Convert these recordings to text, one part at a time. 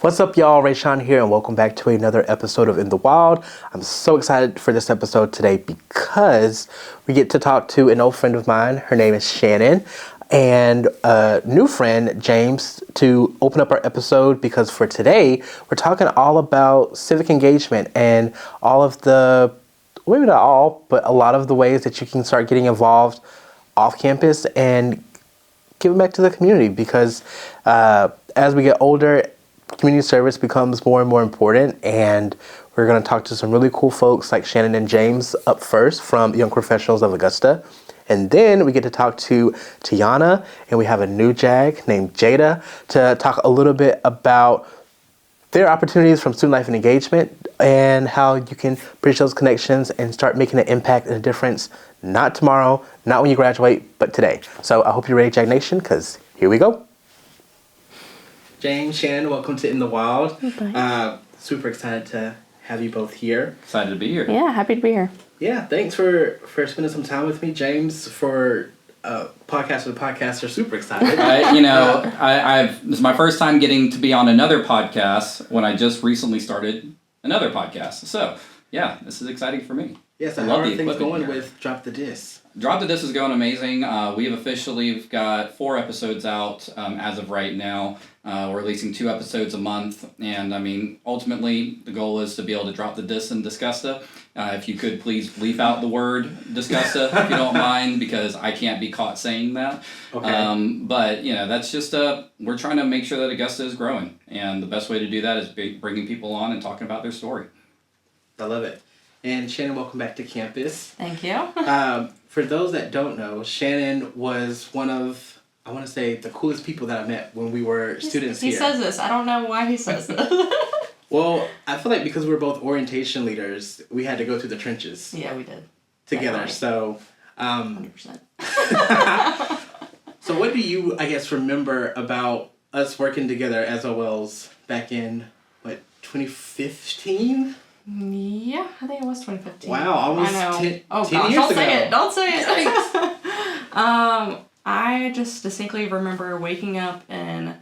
What's up, y'all? Rayshawn here, and welcome back to another episode of In the Wild. I'm so excited for this episode today because we get to talk to an old friend of mine. Her name is Shannon, and a new friend, James, to open up our episode because for today, we're talking all about civic engagement and all of the, maybe not all, but a lot of the ways that you can start getting involved off campus and giving back to the community because as we get older, community service becomes more and more important, and we're going to talk to some really cool folks like Shannon and James up first from Young Professionals of Augusta. And then we get to talk to Tionna, and we have a new JAG named Jaida to talk a little bit about their opportunities from student life and engagement and how you can bridge those connections and start making an impact and a difference, not tomorrow, not when you graduate, but today. So I hope you're ready, JAG Nation, because here we go. James, Shannon, welcome to In the Wild. Super excited to have you both here. Excited to be here. Yeah, happy to be here. Yeah, thanks for spending some time with me, James. For podcast with a podcaster, super excited. This is my first time getting to be on another podcast when I just recently started another podcast. So, yeah, this is exciting for me. Yeah, so how are things going with Drop the Disc? Drop the Disc is going amazing. We've got 4 episodes out as of right now. We're releasing 2 episodes a month, and I mean, ultimately, the goal is to be able to drop the disc in Disgusta. If you could please leave out the word Disgusta, if you don't mind, because I can't be caught saying that. Okay. But, that's just, we're trying to make sure that Augusta is growing, and the best way to do that is bringing people on and talking about their story. I love it. And Shannon, welcome back to campus. Thank you. For those that don't know, Shannon was one of, I want to say, the coolest people that I met when we were students here. He says this. I don't know why he says this. Well, I feel like because we were both orientation leaders, we had to go through the trenches. Yeah, we did. Together. So, 100%. So what do you, I guess, remember about us working together as OLs back in, 2015? Yeah, I think it was 2015. Wow, almost 10 years don't ago. Say it. Don't say it. I just distinctly remember waking up in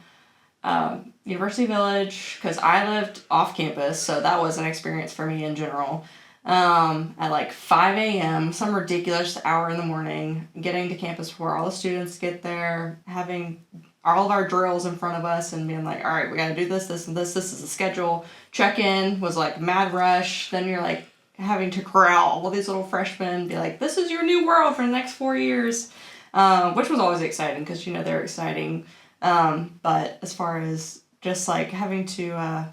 University Village because I lived off campus, so that was an experience for me in general. At 5 a.m., some ridiculous hour in the morning, getting to campus before all the students get there, having all of our drills in front of us and being like, all right, we got to do this, this, and this. This is the schedule. Check-in was mad rush. Then you're having to corral all of these little freshmen, be like, this is your new world for the next 4 years, which was always exciting because, they're exciting. But as far as just having to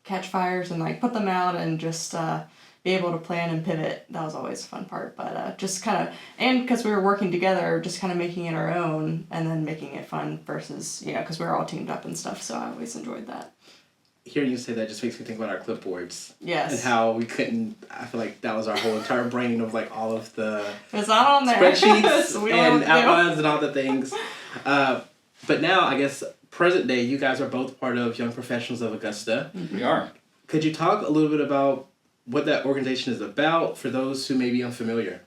catch fires and put them out and just be able to plan and pivot, that was always a fun part. But just kind of, and because we were working together, just kind of making it our own and then making it fun versus, because we were all teamed up and stuff. So I always enjoyed that. Hearing you say that just makes me think about our clipboards. Yes. And how we couldn't, I feel like that was our whole entire brain of all of the it's not on there. Spreadsheets and outlines and all the things. But now, I guess, present day, you guys are both part of Young Professionals of Augusta. We are. Could you talk a little bit about what that organization is about for those who may be unfamiliar?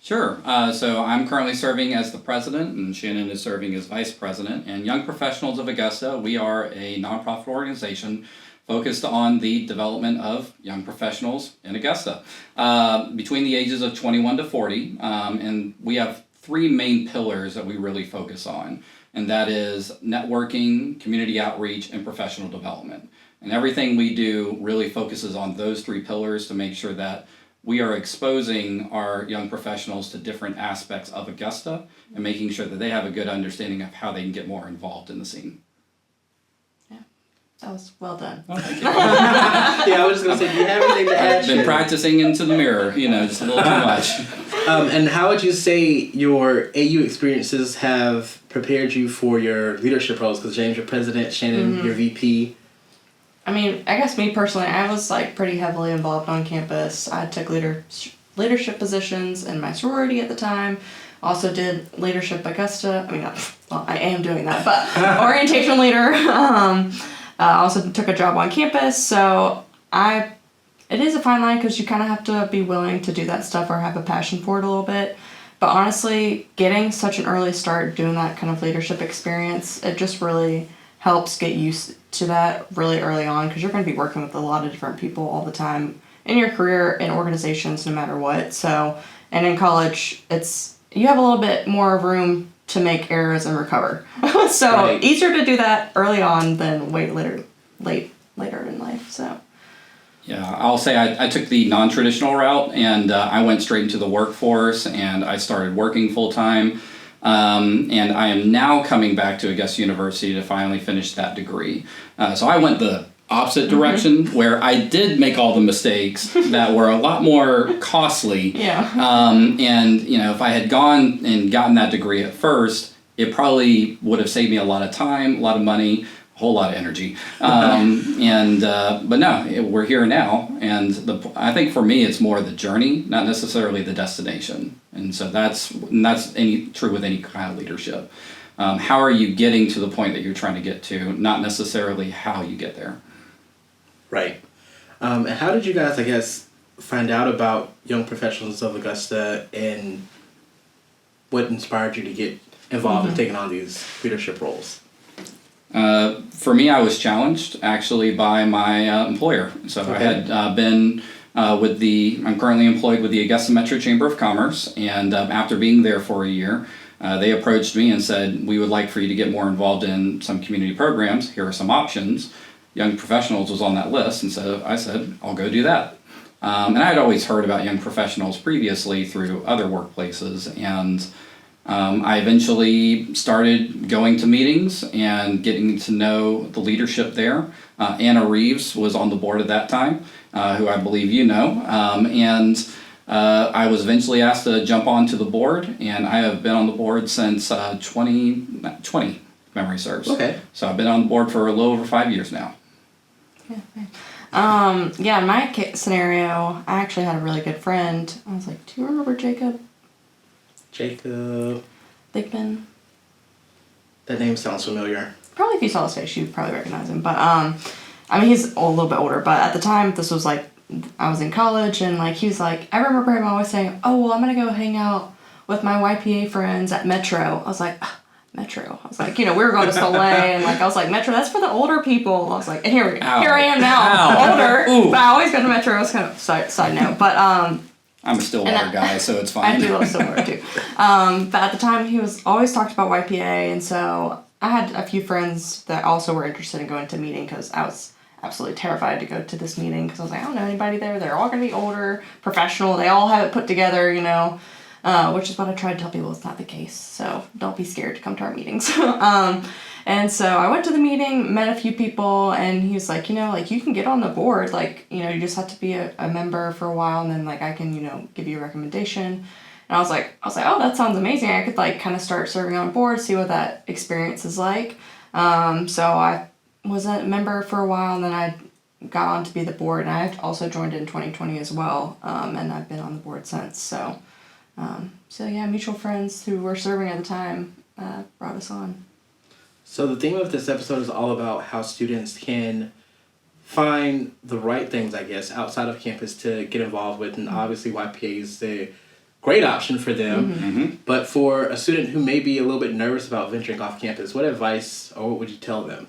Sure. So I'm currently serving as the president, and Shannon is serving as vice president. And Young Professionals of Augusta, we are a nonprofit organization focused on the development of young professionals in Augusta between the ages of 21 to 40. And we have 3 main pillars that we really focus on, and that is networking, community outreach, and professional development. And everything we do really focuses on those 3 pillars to make sure that we are exposing our young professionals to different aspects of Augusta and making sure that they have a good understanding of how they can get more involved in the scene. Yeah, that was well done. Oh, thank you. Yeah, I was just going to say, do you have anything to add? I've been practicing into the mirror, just a little too much. And how would you say your AU experiences have prepared you for your leadership roles? Because James, you're president, Shannon, you're VP. I mean, I guess me personally, I was pretty heavily involved on campus. I took leadership positions in my sorority at the time. Also did leadership at Augusta. I am doing that, but orientation leader. Also took a job on campus. So it is a fine line because you kind of have to be willing to do that stuff or have a passion for it a little bit. But honestly, getting such an early start doing that kind of leadership experience, it just really helps get used to that really early on, because you're going to be working with a lot of different people all the time in your career in organizations, no matter what. So, and in college, you have a little bit more room to make errors and recover. So Right. easier to do that early on than wait later in life. So. Yeah, I'll say I took the non-traditional route, and I went straight into the workforce, and I started working full-time. And I am now coming back to Augusta University to finally finish that degree. So I went the opposite direction, where I did make all the mistakes that were a lot more costly. Yeah. And, if I had gone and gotten that degree at first, it probably would have saved me a lot of time, a lot of money, a whole lot of energy. But no, we're here now. And I think for me, it's more the journey, not necessarily the destination. And so that's true with any kind of leadership. How are you getting to the point that you're trying to get to, not necessarily how you get there? Right. And how did you guys, I guess, find out about Young Professionals of Augusta, and what inspired you to get involved in taking on these leadership roles? For me, I was challenged actually by my employer. So Okay. I had been I'm currently employed with the Augusta Metro Chamber of Commerce, and after being there for a year, they approached me and said, we would like for you to get more involved in some community programs. Here are some options. Young Professionals was on that list, and so I said, I'll go do that. And I had always heard about Young Professionals previously through other workplaces, and I eventually started going to meetings and getting to know the leadership there. Anna Reeves was on the board at that time, who I believe you know, and I was eventually asked to jump onto the board, and I have been on the board since 2020, memory serves. Okay. So I've been on the board for a little over 5 years now. Yeah, in my scenario, I actually had a really good friend. I was like, do you remember Jacob Thigpen? That name sounds familiar. Probably if you saw his face, you'd probably recognize him. But, I mean, he's a little bit older, but at the time, this was like, I was in college, and like, he was like, I remember him always saying, oh, well, I'm going to go hang out with my YPA friends at Metro. I was like, Metro. I was like, we were going to Soleil, and like, I was like, Metro, that's for the older people. I was like, and here I am now, older, but I always go to Metro. It's kind of side note, but I'm a Stillwater guy, so it's fine. I do love Stillwater too. But at the time, he was always talked about YPA, and so I had a few friends that also were interested in going to meeting, because I was absolutely terrified to go to this meeting, because I was like, I don't know anybody there. They're all going to be older, professional. They all have it put together, which is what I try to tell people is not the case. So don't be scared to come to our meetings. And so I went to the meeting, met a few people, and he was like, you can get on the board. Like, you just have to be a member for a while, and then like I can, give you a recommendation. And I was like, oh, that sounds amazing. I could like kind of start serving on board, see what that experience is like. So I was a member for a while, and then I got on to be the board, and I also joined in 2020 as well. And I've been on the board since. So yeah, mutual friends who were serving at the time brought us on. So the theme of this episode is all about how students can find the right things, I guess, outside of campus to get involved with, and obviously YPA is a great option for them. Mm-hmm. But for a student who may be a little bit nervous about venturing off campus, what advice or what would you tell them?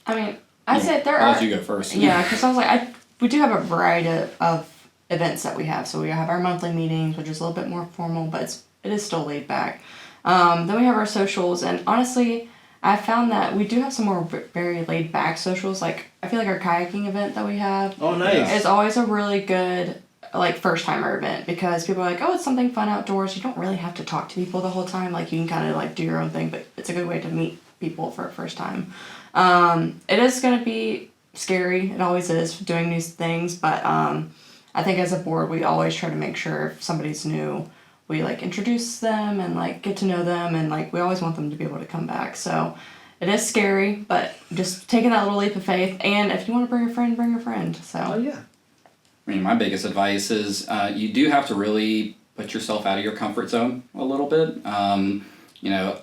I mean, I'd say there I'll are... let you go first. Yeah, because I was like, we do have a variety of events that we have. So we have our monthly meetings, which is a little bit more formal, but it is still laid back. Then we have our socials, and honestly, I found that we do have some more very laid back socials. Like, I feel like our kayaking event that we have Oh, nice. is always a really good, like, first timer event, because people are like, oh, it's something fun outdoors. You don't really have to talk to people the whole time. Like, you can kind of like do your own thing, but it's a good way to meet people for a first time. It is going to be scary. It always is, doing new things, but I think as a board, we always try to make sure if somebody's new, we like introduce them and like get to know them, and like we always want them to be able to come back. So it is scary, but just taking that little leap of faith. And if you want to bring a friend, bring a friend. So Oh, yeah. I mean, my biggest advice is you do have to really put yourself out of your comfort zone a little bit.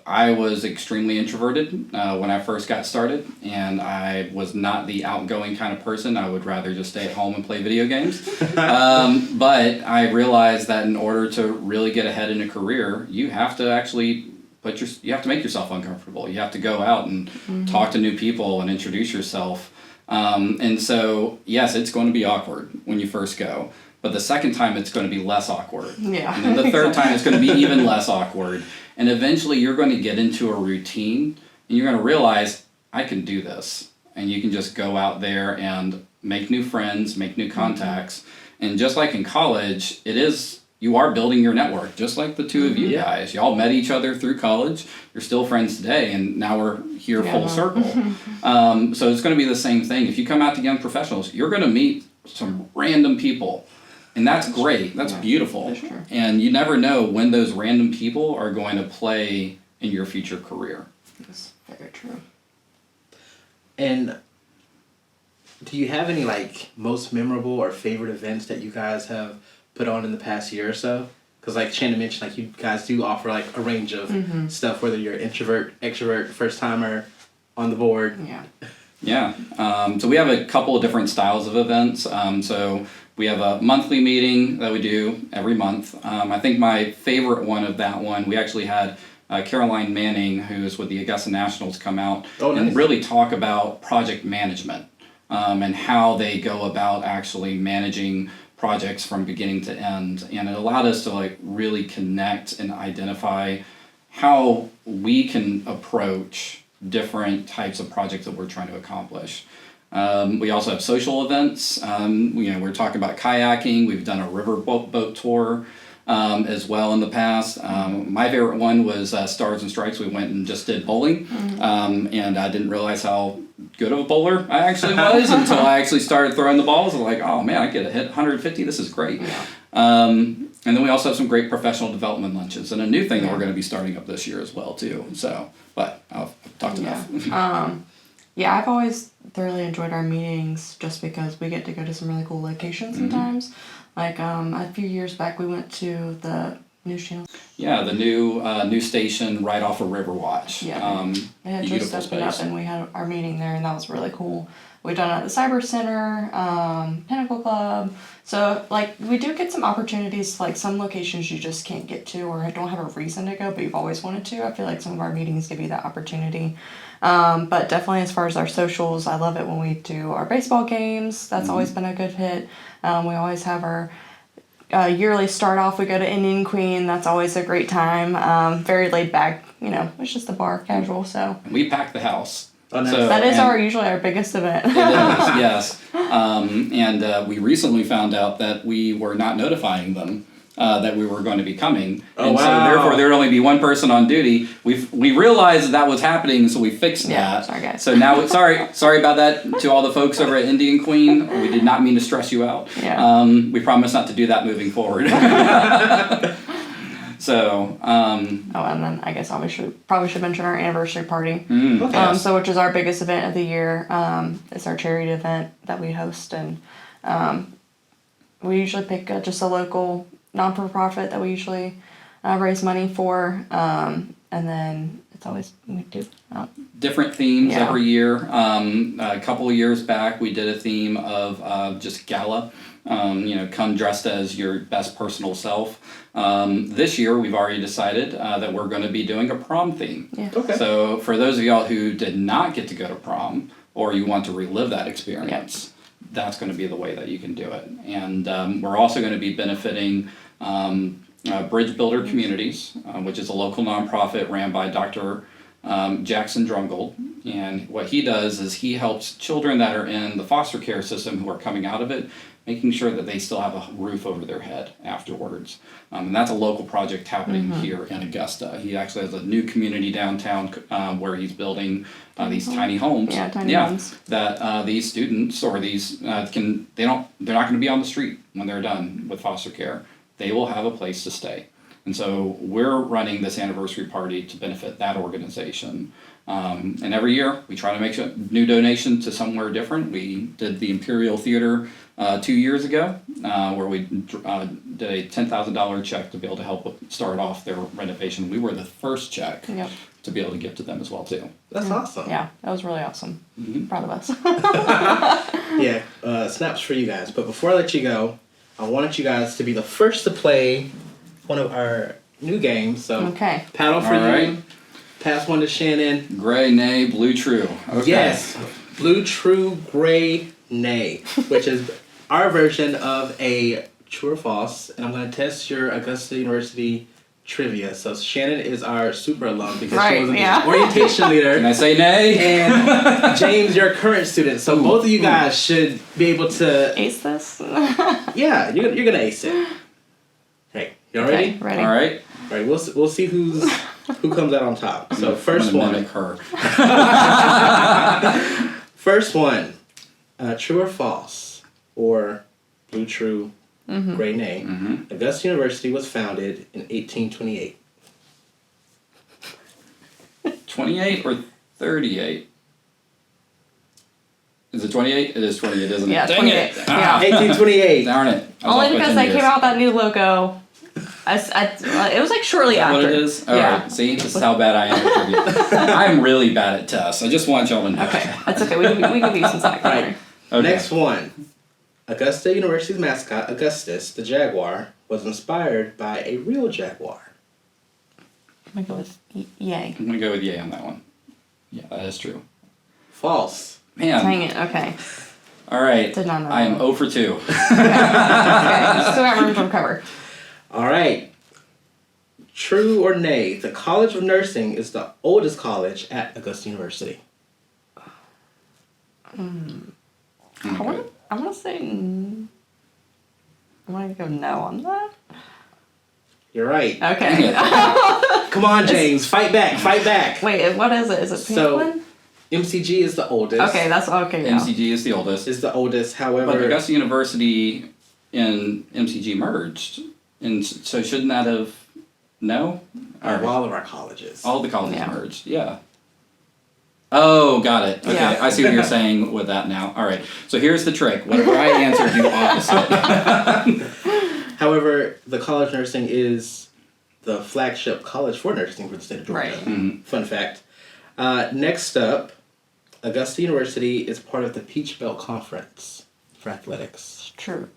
I was extremely introverted when I first got started, and I was not the outgoing kind of person. I would rather just stay at home and play video games. But I realized that in order to really get ahead in a career, you have to actually you have to make yourself uncomfortable. You have to go out and talk to new people and introduce yourself. And so, yes, it's going to be awkward when you first go. But the second time, it's going to be less awkward. Yeah. And then the third time, it's going to be even less awkward. And eventually, you're going to get into a routine, and you're going to realize, I can do this. And you can just go out there and make new friends, make new contacts. And just like in college, you are building your network, just like the two of you guys. Y'all met each other through college. You're still friends today, and now we're here full circle. So it's going to be the same thing. If you come out to Young Professionals, you're going to meet some random people. And that's great. That's beautiful. That's true. And you never know when those random people are going to play in your future career. That's very true. And do you have any like most memorable or favorite events that you guys have put on in the past year or so? Because like Shannon mentioned, like you guys do offer like a range of stuff, whether you're introvert, extrovert, first timer, on the board. Yeah. Yeah. So we have a couple of different styles of events. So we have a monthly meeting that we do every month. I think my favorite one of that one, we actually had Caroline Manning, who's with the Augusta Nationals, come out and really talk about project management and how they go about actually managing projects from beginning to end. And it allowed us to like really connect and identify how we can approach different types of projects that we're trying to accomplish. We also have social events. We're talking about kayaking. We've done a river boat tour as well in the past. My favorite one was Stars and Stripes. We went and just did bowling, and I didn't realize how good of a bowler I actually was until I actually started throwing the balls. I'm like, oh man, I get a hit 150. This is great. Yeah. And then we also have some great professional development lunches and a new thing that we're going to be starting up this year as well too. So, but I've talked enough. Yeah, I've always thoroughly enjoyed our meetings just because we get to go to some really cool locations sometimes. Like a few years back, we went to the news channel. Yeah, the new station right off of Riverwatch. Yeah, they had just opened up, and we had our meeting there, and that was really cool. We've done it at the Cyber Center, Pinnacle Club. So, like, we do get some opportunities, like some locations you just can't get to or don't have a reason to go, but you've always wanted to. I feel like some of our meetings give you that opportunity. But definitely as far as our socials, I love it when we do our baseball games. That's always been a good hit. We always have our yearly start off. We go to Indian Queen. That's always a great time. Very laid back, it's just a bar, casual. So we pack the house. Oh, nice. So that is usually our biggest event. It is, yes. And we recently found out that we were not notifying them that we were going to be coming. Oh, and wow. so therefore there would only be one person on duty. We realized that was happening, so we fixed that. Sorry guys. So now sorry about that to all the folks over at Indian Queen. We did not mean to stress you out. Yeah. We promise not to do that moving forward. So, and then I guess probably should mention our anniversary party. Okay. So which is our biggest event of the year. It's our charity event that we host, and we usually pick just a local non-for-profit that we usually raise money for, and then it's always we do different themes every year. A couple of years back, we did a theme of just gala. Come dressed as your best personal self. This year, we've already decided that we're going to be doing a prom theme. Yeah. Okay. So for those of y'all who did not get to go to prom, or you want to relive that experience, that's going to be the way that you can do it. And we're also going to be benefiting Bridge Builder Communities, which is a local nonprofit ran by Dr. Jackson Drungold. And what he does is he helps children that are in the foster care system who are coming out of it, making sure that they still have a roof over their head afterwards. And that's a local project happening here in Augusta. He actually has a new community downtown where he's building these tiny homes. Yeah, tiny homes. That these students or they're not going to be on the street when they're done with foster care. They will have a place to stay. And so we're running this anniversary party to benefit that organization. And every year we try to make a new donation to somewhere different. We did the Imperial Theater 2 years ago, where we did a $10,000 check to be able to help start off their renovation. We were the first check to be able to give to them as well too. That's awesome. Yeah, that was really awesome. Proud of us. Yeah, snaps for you guys. But before I let you go, I wanted you guys to be the first to play one of our new games. So Okay. paddle for All you. right. Pass one to Shannon. Gray, nay, blue, true. Okay. Yes, blue, true, gray, nay, which is our version of a true or false. And I'm going to test your Augusta University trivia. So Shannon is our super alum because she was the orientation leader. Can I say nay? And James, your current student. So both of you guys should be able to ace this. Yeah, you're gonna ace it. Hey, y'all ready? Ready. All right. All right. We'll see who comes out on top. So first I'm gonna one. mimic her. First one. True or false, or blue, true, gray, nay. Augusta University was founded in 1828. 28 or 38? Is it 28? It is 28, isn't it? Yeah, Dang 28. it. Yeah. 1828. Darn it. I was Only off by because 10 they years. came out with that new logo. It was like shortly Is that after. what it is? All yeah. right. See, this is how bad I am at trivia. I'm really bad at tests. I just want y'all to know. Okay, that's okay. We can use some slack. All right. Okay. Next one. Augusta University's mascot, Augustus, the jaguar, was inspired by a real jaguar. I'm gonna go with yay. I'm going to go with yay on that one. Yeah, that is true. False. Man. Dang it. Okay. All right. Did not know I am that. 0 for 2. Okay. Still got room to recover. All right. True or nay, the College of Nursing is the oldest college at Augusta University. I want to say. I want to go no on that. You're right. Okay. Come on, James. Fight back. Fight back. Wait, what is it? Is it pink So- one? MCG is the oldest. Okay, that's okay. Yeah. MCG is the oldest. Is the oldest. But However, Augusta University and MCG merged. And so shouldn't that have... No? all of our colleges. All the colleges Yeah. merged. Yeah. Oh, got it. Okay, Yeah. I see what you're saying with that now. All right. So here's the trick. Whatever I answer, do opposite. However, the College of Nursing is the flagship college for nursing for the state of Georgia. Right. Fun fact. Next up, Augusta University is part of the Peach Belt Conference for athletics. True.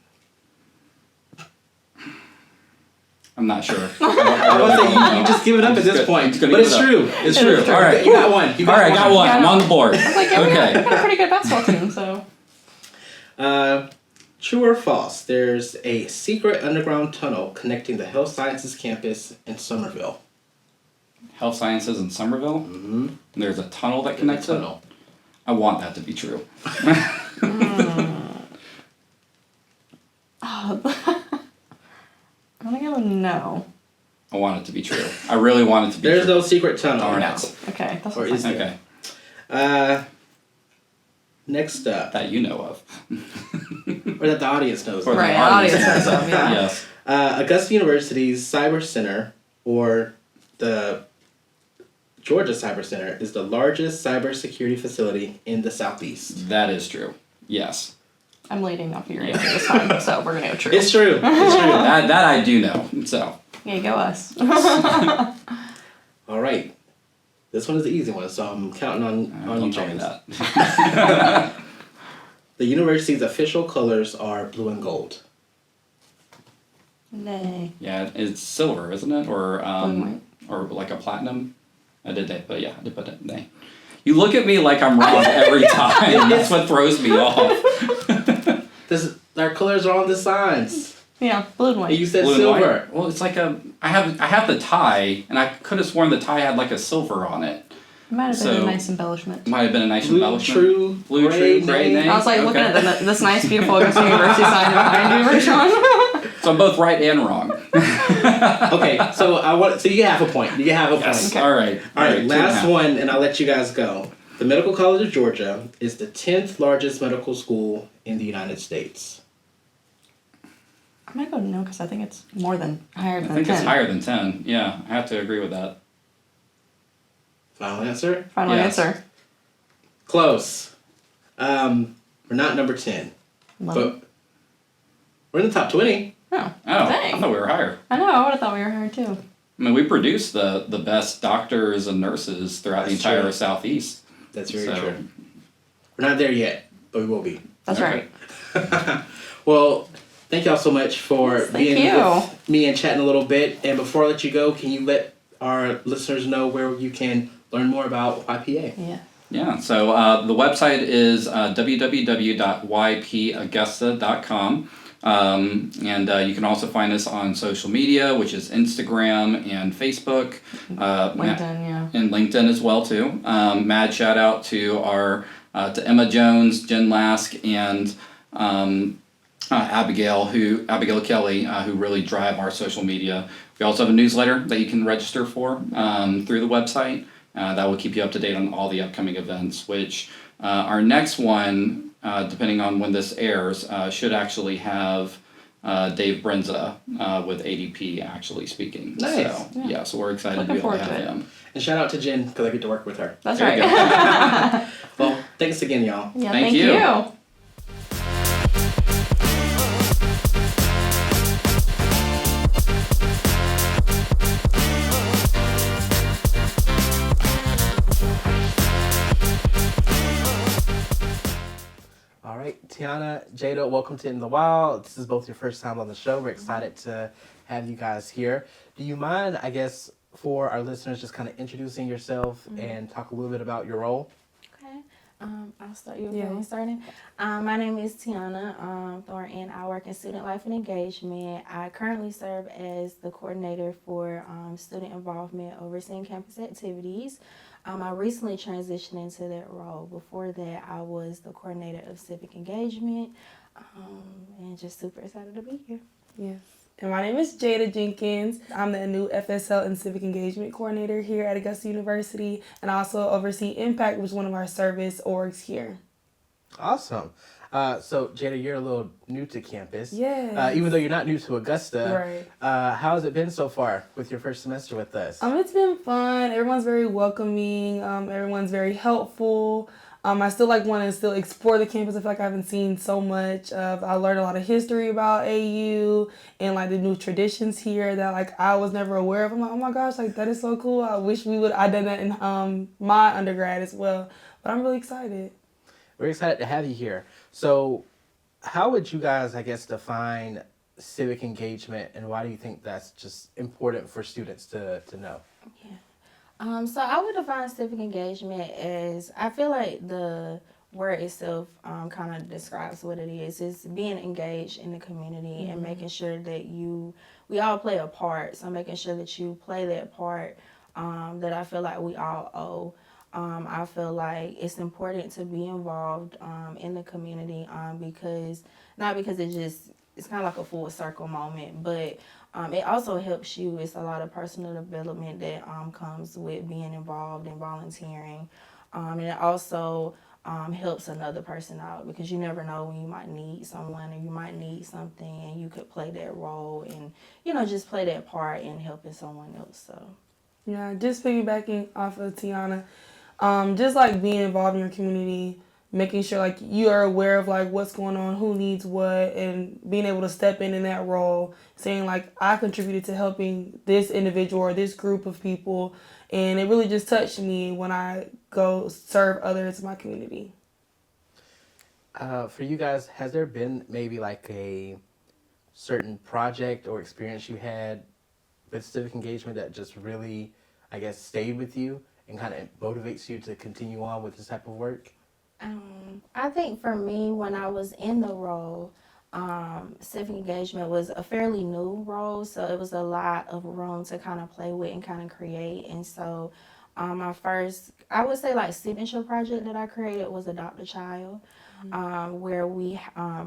I'm not sure. I was say you just give it up at this point, just gonna but give it's it up. true. It's It true. is true. All right. You got one. You got All right, got one. Yeah, I'm no. on the board. I was like, yeah, we Okay. got a pretty good basketball team, so. True or false? There's a secret underground tunnel connecting the Health Sciences campus in Somerville. Health Sciences in Somerville. Mm-hmm. And there's a tunnel that connects it. Tunnel. I want that to be true. I'm gonna go no. I want it to be true. I really want it to be There's true. no secret tunnel. Darn No. it. Okay, that's Or fine. is there? Okay. Next up, That you know of. or that the audience knows. Or the Right, audience audience knows knows, of. yeah. Yes. Augusta University's Cyber Center, or the Georgia Cyber Center, is the largest cybersecurity facility in the Southeast. That is true. Yes. I'm leading off your answer this time, so we're gonna go true. It's true. It's true. That I do know. So. Yeah, go us. All right. This one is the easy one, so I'm counting on you, Don't tell me James. that. The university's official colors are blue and gold. Nay. Yeah, it's silver, isn't it? Or Blue and white. or like a platinum. I did that, but yeah, I did put it. Nay. You look at me like I'm wrong every time. That's what throws me off. Our colors are on the signs. Yeah, blue and white. And you said Blue and silver. white. Well, it's like I have the tie, and I could have sworn the tie had like a silver on it. It might have been So- a nice embellishment. Might have been a nice Blue, embellishment. true, Blue, gray, true, gray, nay. nay. I was like looking Okay. at this nice, beautiful Augusta University sign behind you, Rashawn. So I'm both right and wrong. Okay, so you get half a point. You get half a Yes. point. All right. All right, two and a last half. one, and I'll let you guys go. The Medical College of Georgia is the 10th largest medical school in the United States. I'm gonna go no because I think it's higher I than think 10. it's higher than 10. Yeah, I have to agree with that. Final answer? Final Yes. answer. Close. We're not number 10, 11. but we're in the top 20. Oh, Oh, dang. I thought we were higher. I know. I would have thought we were higher too. I mean, we produce the best doctors and nurses throughout the That's entire true. Southeast. That's very So- true. We're not there yet, but we will be. That's Okay. right. Well, thank y'all so much for Thank being you. with me and chatting a little bit. And before I let you go, can you let our listeners know where you can learn more about YPA. Yeah. Yeah, so the website is www.ypaugusta.com. And you can also find us on social media, which is Instagram and Facebook. LinkedIn, And LinkedIn as well, too. Mad shout out to to Emma Jones, Jen Lask, and Abigail Kelly, who really drive our social media. We also have a newsletter that you can register for through the website. That will keep you up to date on all the upcoming events, which our next one, depending on when this airs, should actually have Dave Brenza with ADP actually speaking. Nice. So, yeah, so we're excited Looking to be able to forward have to it. him. And shout out to Jen, because I get to work with her. That's There you right. Well, thanks again, y'all. Yeah, Thank thank you. you. All right, Tionna, Jaida, welcome to In the Wild. This is both your first time on the show. We're excited to have you guys here. Do you mind, I guess, for our listeners, just kind of introducing yourself and talk a little bit about your role? Okay. I'll start you with starting. My name is Tionna Thornton. I work in student life and engagement. I currently serve as the coordinator for student involvement, overseeing campus activities. I recently transitioned into that role. Before that, I was the coordinator of civic engagement, and just super excited to be here. Yes. And my name is Jaida Jenkins. I'm the new FSL and Civic Engagement Coordinator here at Augusta University, and I also oversee Impact, which is one of our service orgs here. Awesome. So, Jaida, you're a little new to campus. Yes. Even though you're not new to Augusta. Right. How has it been so far with your first semester with us? It's been fun. Everyone's very welcoming. Everyone's very helpful. I still want to still explore the campus. I feel like I haven't seen so much of. I learned a lot of history about AU and the new traditions here that I was never aware of. I'm like, oh my gosh, that is so cool. I wish I'd done that in my undergrad as well. But I'm really excited. We're excited to have you here. So, how would you guys, I guess, define civic engagement, and why do you think that's just important for students to know? Yeah. So I would define civic engagement as, I feel like the word itself kind of describes what it is. It's being engaged in the community and making sure that we all play a part. So making sure that you play that part that I feel like we all owe. I feel like it's important to be involved in the community because it's kind of like a full circle moment, but it also helps you. It's a lot of personal development that comes with being involved and volunteering, and it also helps another person out because you never know when you might need someone or you might need something, and you could play that role and just play that part in helping someone else. So yeah, just piggybacking off of Tionna. Just being involved in your community, making sure you are aware of what's going on, who needs what, and being able to step in that role, saying I contributed to helping this individual or this group of people, and it really just touched me when I go serve others in my community. For you guys, has there been maybe a certain project or experience you had with civic engagement that just really, I guess, stayed with you and kind of motivates you to continue on with this type of work? I think for me, when I was in the role, civic engagement was a fairly new role, so it was a lot of room to kind of play with and kind of create. And so my first, I would say signature project that I created was Adopt a Child, where we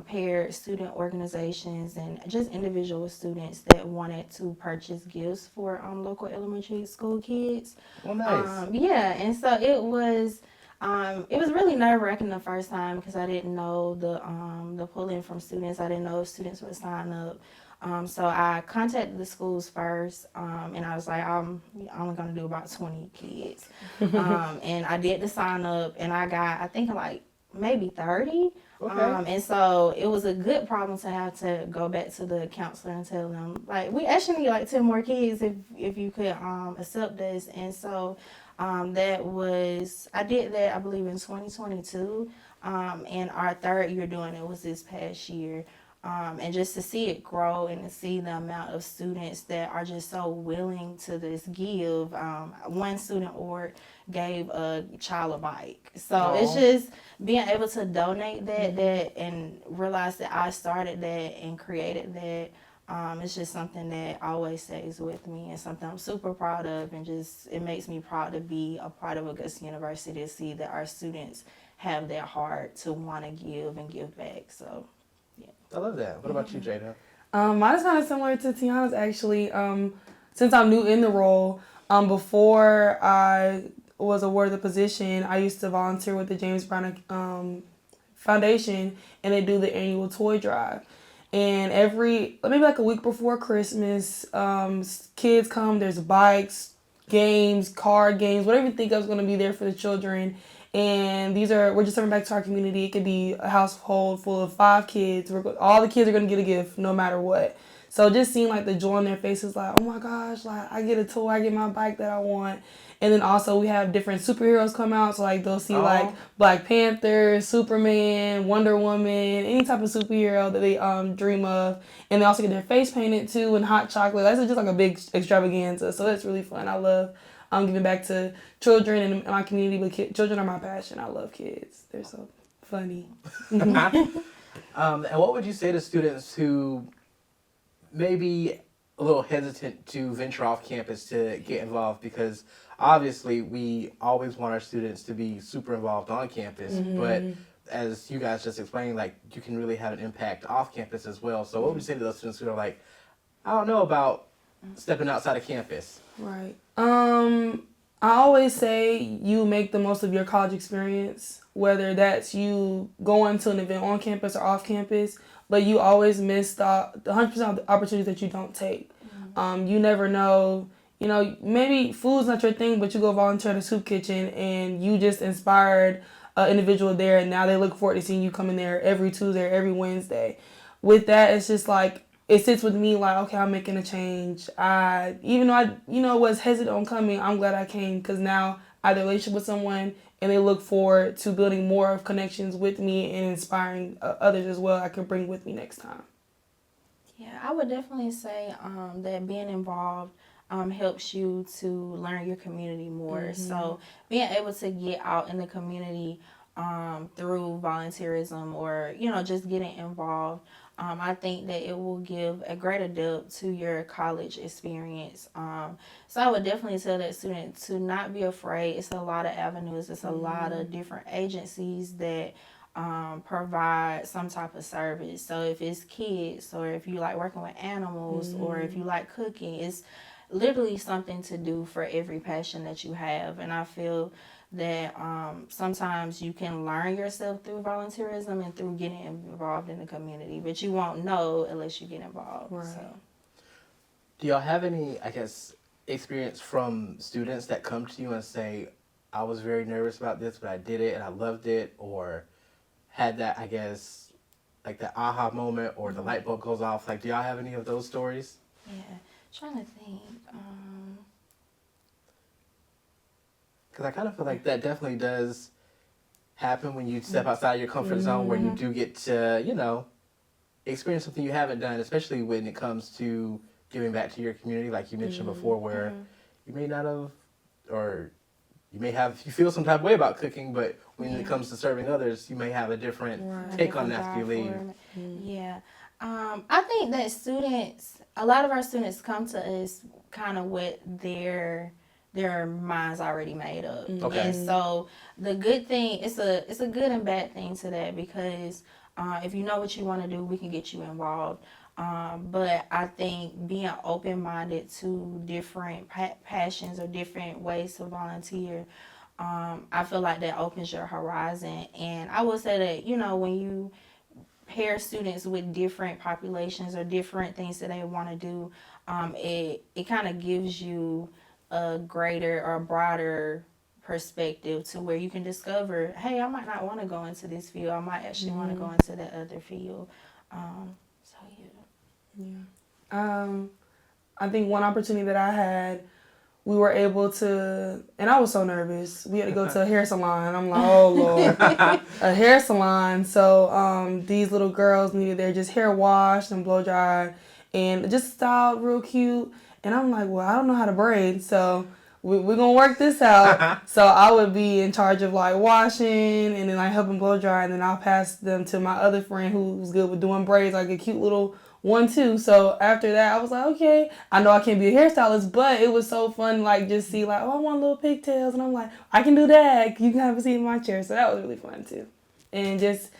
paired student organizations and just individual students that wanted to purchase gifts for local elementary school kids. Well, nice. Yeah, and so it was really nerve-wracking the first time because I didn't know the pull-in from students. I didn't know if students would sign up. So I contacted the schools first, and I was like, I'm only going to do about 20 kids. And I did the sign up, and I got, I think, maybe 30. Okay. And so it was a good problem to have to go back to the counselor and tell them, we actually need 10 more kids if you could accept this. And so I did that, I believe, in 2022. And our third year doing it was this past year. And just to see it grow and to see the amount of students that are just so willing to just give. One student org gave a child a bike. So it's just being able to donate that and realize that I started that and created that. It's just something that always stays with me and something I'm super proud of, and just it makes me proud to be a part of Augusta University, to see that our students have that heart to want to give and give back. So I love that. What about you, Jaida? Mine is kind of similar to Tiana's actually. Since I'm new in the role, before I was awarded the position, I used to volunteer with the James Brown Foundation, and they do the annual toy drive. And maybe like a week before Christmas, kids come. There's bikes, games, card games, whatever you think of is going to be there for the children. And we're just serving back to our community. It could be a household full of 5 kids. All the kids are going to get a gift no matter what. So just seeing like the joy on their faces, like, oh my gosh, like I get a toy, I get my bike that I want. And then also we have different superheroes come out. So like they'll see like Black Panther, Superman, Wonder Woman, any type of superhero that they dream of. And they also get their face painted too, and hot chocolate. That's just like a big extravaganza. So that's really fun. I love giving back to children in my community, but children are my passion. I love kids. They're so funny. And what would you say to students who may be a little hesitant to venture off campus to get involved? Because obviously we always want our students to be super involved on campus, but as you guys just explained, like you can really have an impact off campus as well. So what would you say to those students who are like, I don't know about stepping outside of campus? Right. I always say you make the most of your college experience, whether that's you going to an event on campus or off campus, but you always miss the 100% of the opportunities that you don't take. You never know, maybe food's not your thing, but you go volunteer at a soup kitchen and you just inspired an individual there, and now they look forward to seeing you come in there every Tuesday or every Wednesday. With that, it's just like, it sits with me like, okay, I'm making a change. Even though I, was hesitant on coming, I'm glad I came, because now I have a relationship with someone and they look forward to building more of connections with me and inspiring others as well I can bring with me next time. yeah, I would definitely say that being involved helps you to learn your community more. So being able to get out in the community through volunteerism or, just getting involved, I think that it will give a greater depth to your college experience. So I would definitely tell that student to not be afraid. It's a lot of avenues. It's a lot of different agencies that provide some type of service. So if it's kids, or if you like working with animals, or if you like cooking, it's literally something to do for every passion that you have. And I feel that sometimes you can learn yourself through volunteerism and through getting involved in the community, but you won't know unless you get involved. Right. So. Do y'all have any, experience from students that come to you and say, I was very nervous about this, but I did it and I loved it, or had that, like that aha moment, or the light bulb goes off? Like, do y'all have any of those stories? Yeah, trying to think. Because I kind of feel like that definitely does happen when you step outside your comfort zone, where you do get to, experience something you haven't done, especially when it comes to giving back to your community, like you mentioned before, where you may not have, or you feel some type of way about cooking, but when it comes to serving others, you may have a different take on that after you leave. Yeah. I think that a lot of our students come to us kind of with their minds already made up. Okay. And so the good thing, it's a good and bad thing to that, because if you know what you want to do, we can get you involved. But I think being open-minded to different passions or different ways to volunteer, I feel like that opens your horizon. And I will say that, when you pair students with different populations or different things that they want to do, it kind of gives you a greater or broader perspective to where you can discover, hey, I might not want to go into this field. I might actually want to go into that other field. So yeah. I think one opportunity that I had we were able to, and I was so nervous. We had to go to a hair salon. I'm like, oh Lord, a hair salon. So these little girls needed their just hair washed and blow dried and just styled real cute. And I'm like, well, I don't know how to braid, so we're gonna work this out. So I would be in charge of like washing and then like helping blow dry, and then I'll pass them to my other friend who's good with doing braids, like a cute little 1-2. So after that, I was like, okay, I know I can't be a hairstylist, but it was so fun, like just see like, oh, I want little pigtails, and I'm like, I can do that. You can have a seat in my chair. So that was really fun too, and just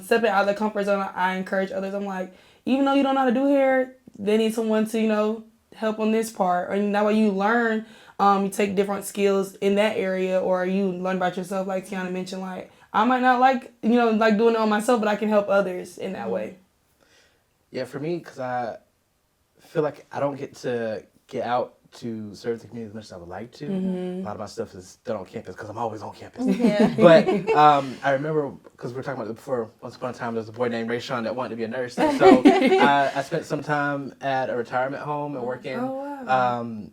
stepping out of the comfort zone. I encourage others. I'm like, even though you don't know how to do hair, they need someone to help on this part, and that way you learn. You take different skills in that area, or you learn about yourself, like Tionna mentioned. Like, I might not like doing it on myself, but I can help others in that way. Yeah, for me, because I feel like I don't get to get out to serve the community as much as I would like to. A lot of my stuff is done on campus because I'm always on campus. Yeah. But I remember, because we were talking about it before, once upon a time there was a boy named Rayshawn that wanted to be a nurse. And so I spent some time at a retirement home and working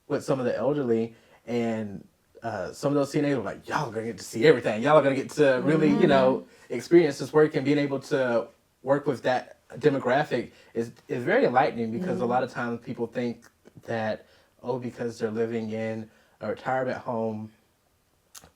with some of the elderly, and some of those CNAs were like, y'all are going to get to see everything. Y'all are going to get to really, experience this work, and being able to work with that demographic is very enlightening, because a lot of times people think that, because they're living in a retirement home,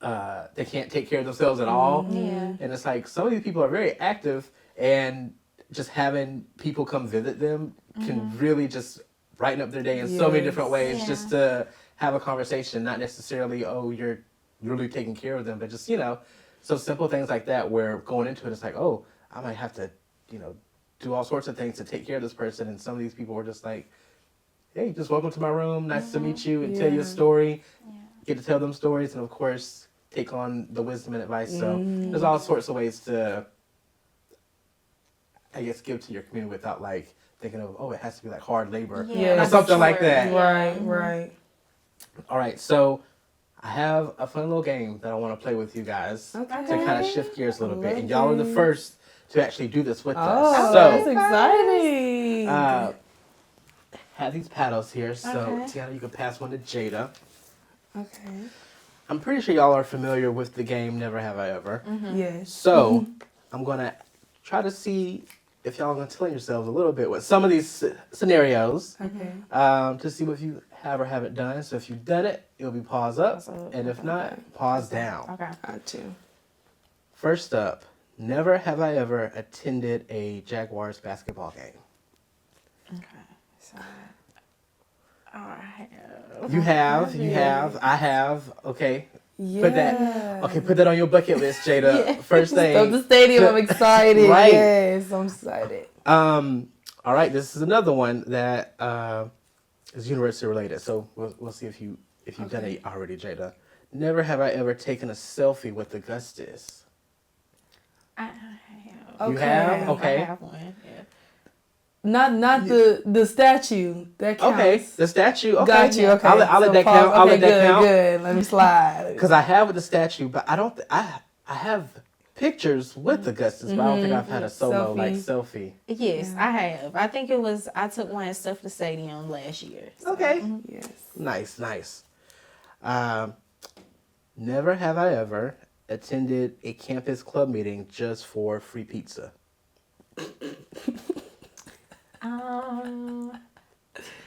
they can't take care of themselves at all. Yeah. And it's like, some of these people are very active, and just having people come visit them can really just brighten up their day in so many different ways, just to have a conversation, not necessarily, you're really taking care of them, but just, so simple things like that, where going into it, it's like, I might have to, do all sorts of things to take care of this person. And some of these people were just like, hey, just welcome to my room. Nice to meet you, and tell you a story. Get to tell them stories, and of course, take on the wisdom and advice. So there's all sorts of ways to, I guess, give to your community without like thinking of, it has to be like hard labor or something like that. Right. All right, so I have a fun little game that I want to play with you guys to kind of shift gears a little bit. And y'all are the first to actually do this with us. So that's exciting. Have these paddles here. So Tionna, you can pass one to Jaida. Okay. I'm pretty sure y'all are familiar with the game Never Have I Ever. Yes. So I'm going to try to see if y'all are going to tell yourselves a little bit with some of these scenarios, to see what you have or haven't done. So if you've done it, it'll be pause up, and if not, pause down. Okay. Got you. First up, never have I ever attended a Jaguars basketball game. Okay. So, I have. You have, I have. Okay. Yeah. Put that on your bucket list, Jaida. First thing. So the stadium, I'm excited. Right. Yes, I'm excited. All right, this is another one that is university related. So we'll see if you've done it already, Jaida. Never have I ever taken a selfie with Augustus. I have. You have? Okay. I have one. Yeah. Not the statue. That counts. Okay, the statue. Okay. Got you. Okay. I'll let that count. I'll let that count. Good. Let me slide. Because I have with the statue, but I don't. I have pictures with Augustus, but I don't think I've had a solo selfie. Yes, I have. I think I took one at Stuff the Stadium last year. So. Okay. Yes. Nice. Never have I ever attended a campus club meeting just for free pizza.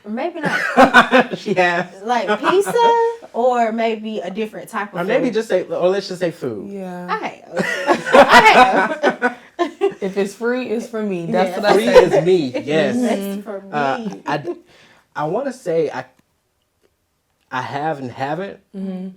Maybe not. Yeah. Like pizza, or maybe a different type of Or maybe food. let's just say food. Yeah. I have. If it's free, it's for me. That's what I Free say. is me. Yes. That's for me. I want to say I have and haven't,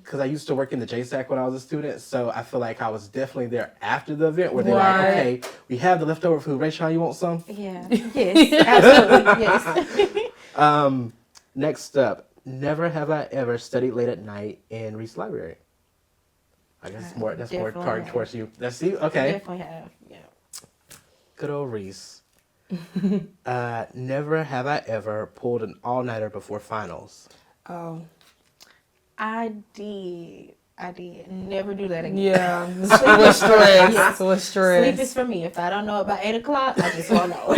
because I used to work in the JSAC when I was a student, so I feel like I was definitely there after the event where they're like, okay, we have the leftover food. Rayshawn, you want some? Yeah. Yes. Absolutely. Yes. Next up, never have I ever studied late at night in Reese Library. I guess that's more targeted towards you. That's you? Okay. Definitely have. Yeah. Good old Reese. Never have I ever pulled an all-nighter before finals. Oh. I did. Never do that again. Yeah. With stress. Yes. With stress. Sleep is for me. If I don't know it by 8 o'clock, I just won't know.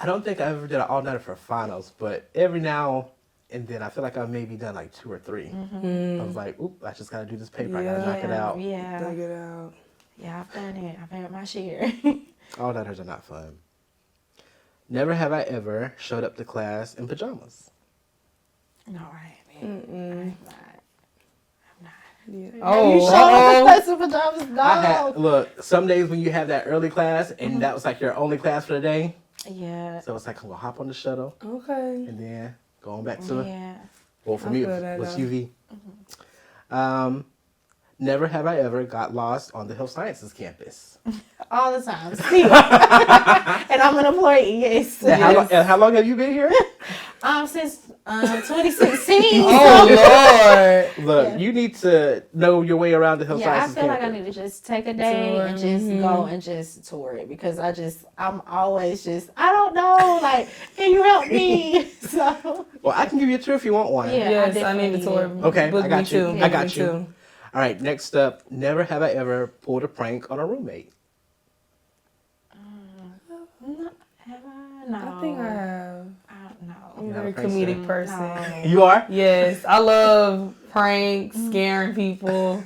I don't think I ever did an all-nighter for finals, but every now and then I feel like I've maybe done like 2 or 3. I was like, oop, I just gotta do this paper. I gotta knock it out. Yeah. Knock it out. Yeah, I've done it. I've had my share. All letters are not fun. Never have I ever showed up to class in pajamas. No, I haven't. I'm not. Yeah. You showed up to class in pajamas? No. Look, some days when you have that early class and that was like your only class for the day. Yeah. So it's like, I'm gonna hop on the shuttle Okay. and then going back to Yeah. well, for I me, feel it that was though. UV. Never have I ever got lost on the Health Sciences campus. All the time. Still. And I'm an employee, yes. And how long have you been here? Since 2016. Oh Lord. Look, you need to know your way around the Health Yeah, I Sciences feel like campus. I need to just take a day Tour, and just go and just tour it because I'm always just, I don't know, like, can you help me? So, Well, I can give you a tour if you want one. Yeah. Yes, I definitely need to tour. need Okay, Book I got me you. too. I Book got me you. too. All right, next up, never have I ever pulled a prank on a roommate. have I? No. I think I have. I don't know. I'm a You very have a prankster? comedic person. No. You are? Yes, I love pranks, scaring people,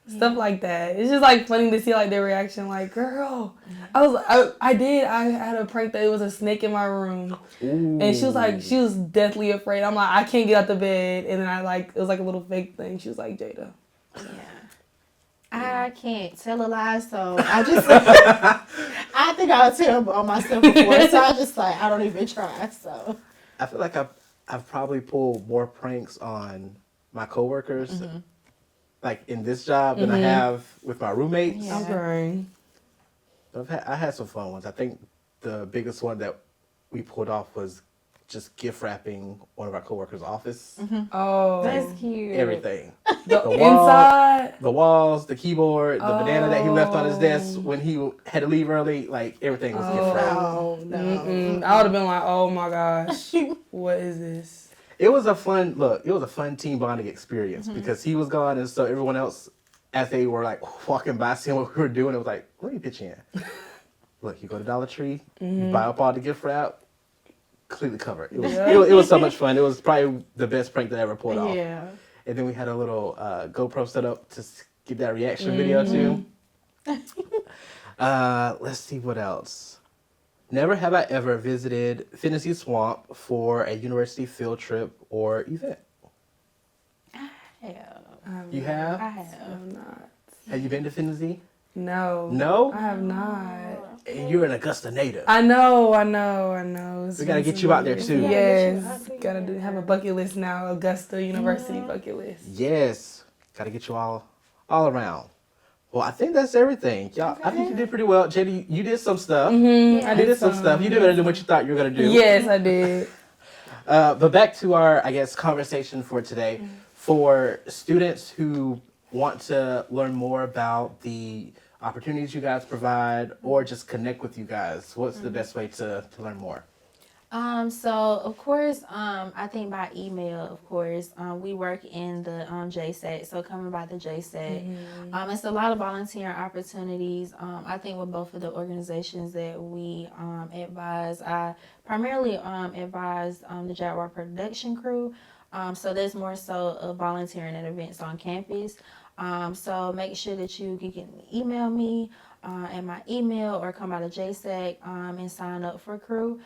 stuff like that. It's just like funny to see like their reaction. Like, girl, I had a prank that it was a snake in my room, and she was deathly afraid. I'm like, I can't get out the bed, and then it was like a little fake thing. She was like, Jaida. Yeah. I can't tell a lie, so I just, I think I'll tell on myself before, so I just like, I don't even try, so. I feel like I've probably pulled more pranks on my coworkers, like in this job, than I have with my roommates. Yeah. Okay. But I had some fun ones. I think the biggest one that we pulled off was just gift wrapping one of our coworkers' office. Oh. That's cute. Everything. The The wall, inside. the walls, the keyboard, the banana that he left on his desk when he had to leave early. Like everything was gift wrapped. Oh, no. I would have been like, oh my gosh, what is this? It was a fun team bonding experience because he was gone, and so everyone else, as they were like walking by, seeing what we were doing, it was like, let me pitch in. Look, you go to Dollar Tree, you buy up all the gift wrap, completely covered. It was so much fun. It was probably the best prank that I ever pulled off. Yeah. And then we had a little GoPro set up to get that reaction video too. Let's see what else. Never have I ever visited Finney Swamp for a university field trip or event. Yeah. You have? I have. I'm not. Have you been to Finney? No. No? I have not. And you're an Augusta native. I know. It's We gotta been get you out there too. Yes, have a bucket list now. Augusta University bucket list. Yes. Gotta get you all around. Well, I think that's everything. Y'all, I think you did pretty well. JD, you did some stuff. I You did some stuff. You did better than what you thought you were gonna do. Yes, I did. But back to our, I guess, conversation for today. For students who want to learn more about the opportunities you guys provide or just connect with you guys, what's the best way to learn more? So of course, I think by email, of course, we work in the JSEC, so coming by the JSEC. It's a lot of volunteer opportunities. I think with both of the organizations that we advise, I primarily advise the Jaguar production crew. So there's more so of volunteering at events on campus. So make sure that you can email me at my email or come by the JSEC and sign up for crew.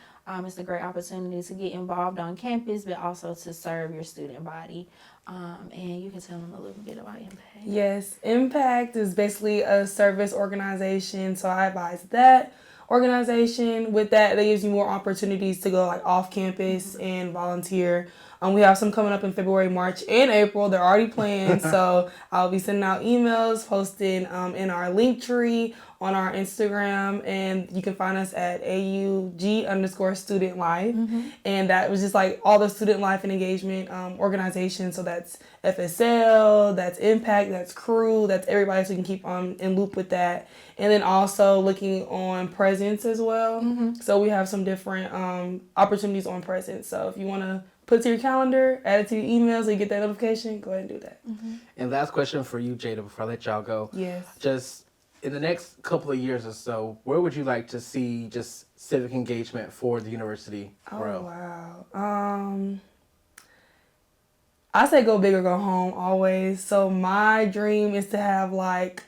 It's a great opportunity to get involved on campus, but also to serve your student body. And you can tell them a little bit about Impact. Yes, Impact is basically a service organization, so I advise that organization. With that gives you more opportunities to go like off campus and volunteer. We have some coming up in February, March, and April. They're already planned, so I'll be sending out emails, posting in our link tree on our Instagram, and you can find us at AUG_student life. And that was just like all the student life and engagement organizations. So that's FSL, that's Impact, that's Crew, that's everybody, so you can keep on in loop with that. And then also looking on Presence as well. So we have some different opportunities on Presence. So if you want to put it to your calendar, add it to your email so you get that notification, go ahead and do that. And last question for you, Jaida, before I let y'all go. Yes. Just in the next couple of years or so, where would you like to see just civic engagement for the university grow? Oh, wow. I say go big or go home always. So my dream is to have like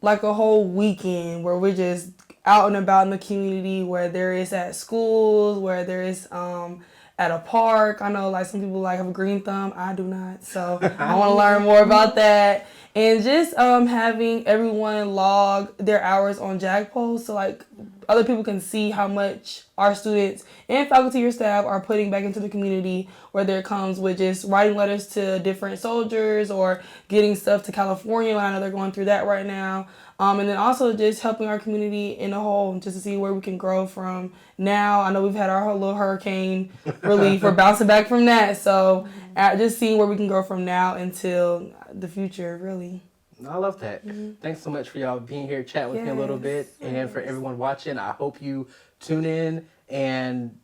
a whole weekend where we're just out and about in the community, whether it's at schools, whether it's at a park. I know like some people like have a green thumb. I do not. So I want to learn more about that. And just having everyone log their hours on JAGPOL so like other people can see how much our students and faculty or staff are putting back into the community, whether it comes with just writing letters to different soldiers or getting stuff to California. I know they're going through that right now. And then also just helping our community in a whole, just to see where we can grow from now. I know we've had our whole little hurricane relief. We're bouncing back from that. So just seeing where we can grow from now until the future, really. I love that. Thanks so much for y'all being here, chat with me a little bit. And for everyone watching, I hope you tune in and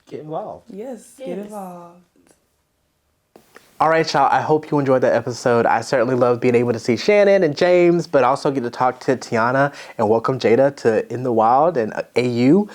get involved. Yes. Get involved. All right, y'all. I hope you enjoyed that episode. I certainly love being able to see Shannon and James, but also get to talk to Tionna and welcome Jaida to In the Wild and AU.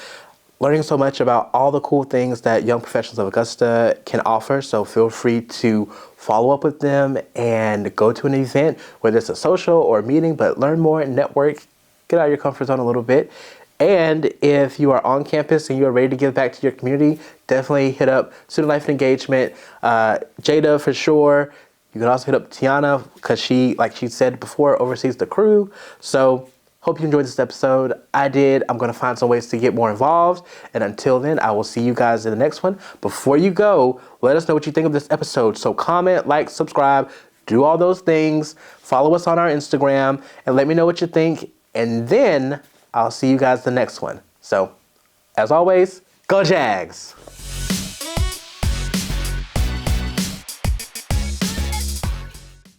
Learning so much about all the cool things that Young Professionals of Augusta can offer. So feel free to follow up with them and go to an event, whether it's a social or a meeting, but learn more and network. Get out of your comfort zone a little bit. And if you are on campus and you are ready to give back to your community, definitely hit up Student Life and Engagement, Jaida for sure. You can also hit up Tionna because she, like she said before, oversees the crew. So hope you enjoyed this episode. I did. I'm going to find some ways to get more involved. And until then, I will see you guys in the next one. Before you go, let us know what you think of this episode. So comment, like, subscribe, do all those things. Follow us on our Instagram and let me know what you think. And then I'll see you guys the next one. So, as always, go Jags!